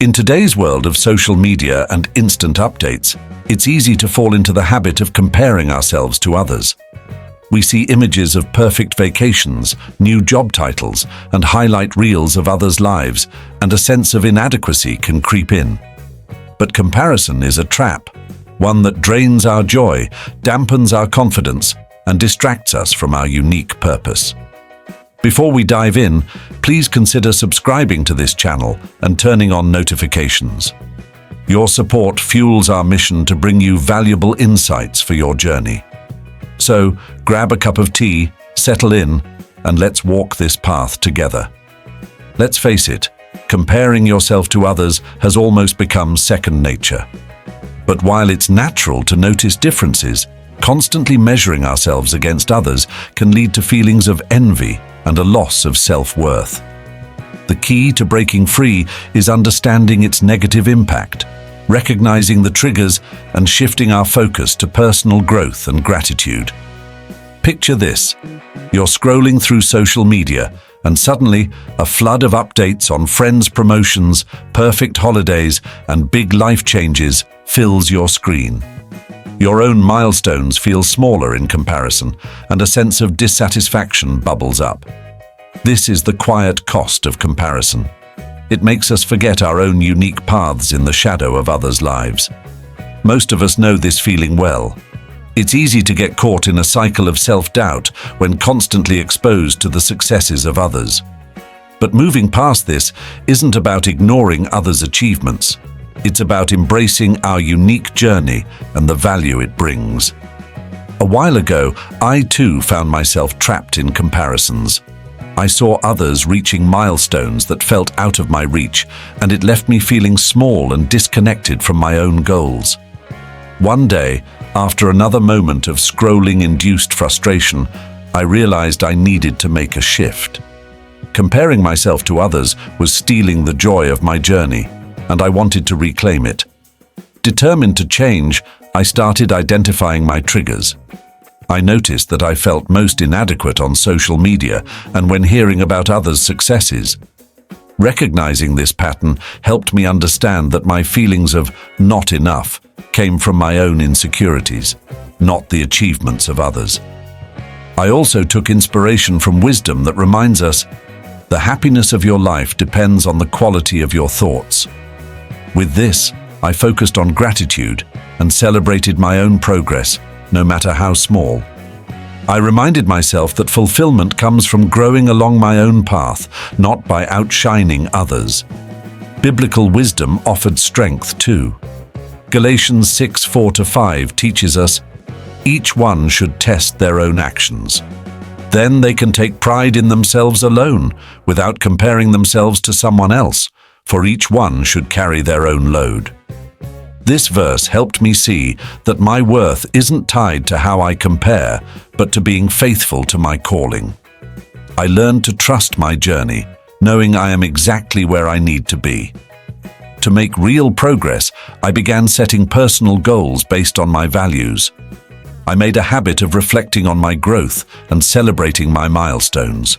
In today's world of social media and instant updates, it's easy to fall into the habit of comparing ourselves to others. We see images of perfect vacations, new job titles, and highlight reels of others' lives, and a sense of inadequacy can creep in. But comparison is a trap, one that drains our joy, dampens our confidence, and distracts us from our unique purpose. Before we dive in, please consider subscribing to this channel and turning on notifications. Your support fuels our mission to bring you valuable insights for your journey. So, grab a cup of tea, settle in, and let's walk this path together. Let's face it, comparing yourself to others has almost become second nature. But while it's natural to notice differences, constantly measuring ourselves against others can lead to feelings of envy and a loss of self-worth. The key to breaking free is understanding its negative impact, recognizing the triggers, and shifting our focus to personal growth and gratitude. Picture this: you're scrolling through social media, and suddenly a flood of updates on friends' promotions, perfect holidays, and big life changes fills your screen. Your own milestones feel smaller in comparison, and a sense of dissatisfaction bubbles up. This is the quiet cost of comparison. It makes us forget our own unique paths in the shadow of others' lives. Most of us know this feeling well. It's easy to get caught in a cycle of self-doubt when constantly exposed to the successes of others. But moving past this isn't about ignoring others' achievements. It's about embracing our unique journey and the value it brings. A while ago, I too found myself trapped in comparisons. I saw others reaching milestones that felt out of my reach, and it left me feeling small and disconnected from my own goals. One day, after another moment of scrolling-induced frustration, I realized I needed to make a shift. Comparing myself to others was stealing the joy of my journey, and I wanted to reclaim it. Determined to change, I started identifying my triggers. I noticed that I felt most inadequate on social media and when hearing about others' successes. Recognizing this pattern helped me understand that my feelings of not enough came from my own insecurities, not the achievements of others. I also took inspiration from wisdom that reminds us, the happiness of your life depends on the quality of your thoughts. With this, I focused on gratitude and celebrated my own progress, no matter how small. I reminded myself that fulfillment comes from growing along my own path, not by outshining others. Biblical wisdom offered strength too. Galatians 6:4-5 teaches us, each one should test their own actions. Then they can take pride in themselves alone, without comparing themselves to someone else, for each one should carry their own load. This verse helped me see that my worth isn't tied to how I compare, but to being faithful to my calling. I learned to trust my journey, knowing I am exactly where I need to be. To make real progress, I began setting personal goals based on my values. I made a habit of reflecting on my growth and celebrating my milestones.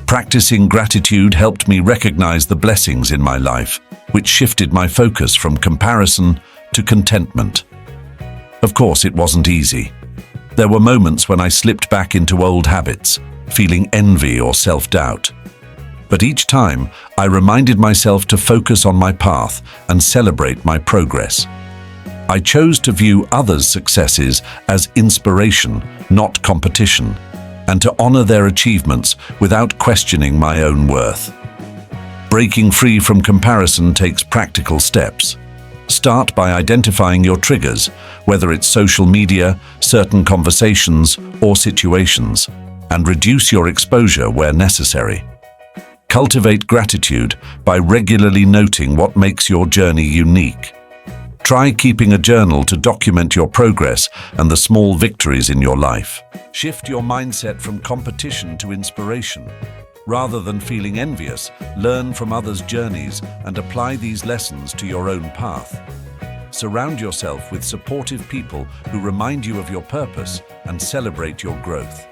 Practicing gratitude helped me recognize the blessings in my life, which shifted my focus from comparison to contentment. Of course, it wasn't easy. There were moments when I slipped back into old habits, feeling envy or self-doubt. But each time, I reminded myself to focus on my path and celebrate my progress. I chose to view others' successes as inspiration, not competition, and to honor their achievements without questioning my own worth. Breaking free from comparison takes practical steps. Start by identifying your triggers, whether it's social media, certain conversations, or situations, and reduce your exposure where necessary. Cultivate gratitude by regularly noting what makes your journey unique. Try keeping a journal to document your progress and the small victories in your life. Shift your mindset from competition to inspiration. Rather than feeling envious, learn from others' journeys and apply these lessons to your own path. Surround yourself with supportive people who remind you of your purpose and celebrate your growth.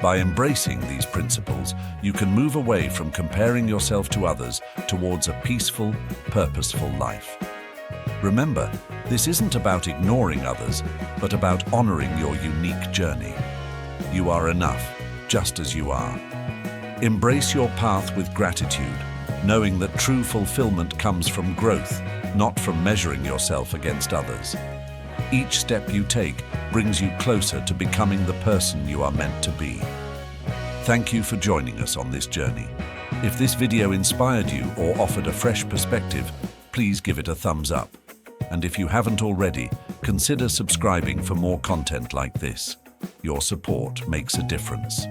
By embracing these principles, you can move away from comparing yourself to others towards a peaceful, purposeful life. Remember, this isn't about ignoring others, but about honoring your unique journey. You are enough, just as you are. Embrace your path with gratitude, knowing that true fulfillment comes from growth, not from measuring yourself against others. Each step you take brings you closer to becoming the person you are meant to be. Thank you for joining us on this journey. If this video inspired you or offered a fresh perspective, please give it a thumbs up. And if you haven't already, consider subscribing for more content like this. Your support makes a difference.